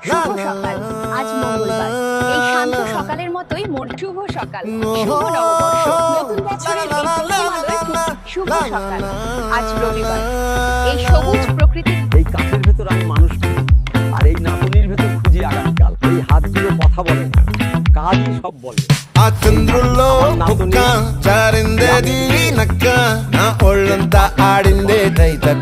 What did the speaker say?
শুভ সকাল। আজ মঙ্গলবার। এই শান্ত সকালের মতোই শুভ সকাল, শুভ নববর্ষ, নতুন বছরের এই প্রথম আলোয় শুভ সকাল। আজ রবিবার। এই সবুজ প্রকৃতি, এই কাঠের ভেতর আমি মানুষ খুঁজি, আর এই নাতনির ভেতর খুঁজি আগামীকাল। এই হাতগুলো কথা বলে না, কাজই সব বলে। ఆ చంద్రుల్లో కుక్క చారిందే దీనక్క నా ఒళ్ళంతా ఆడిందే తైతక్క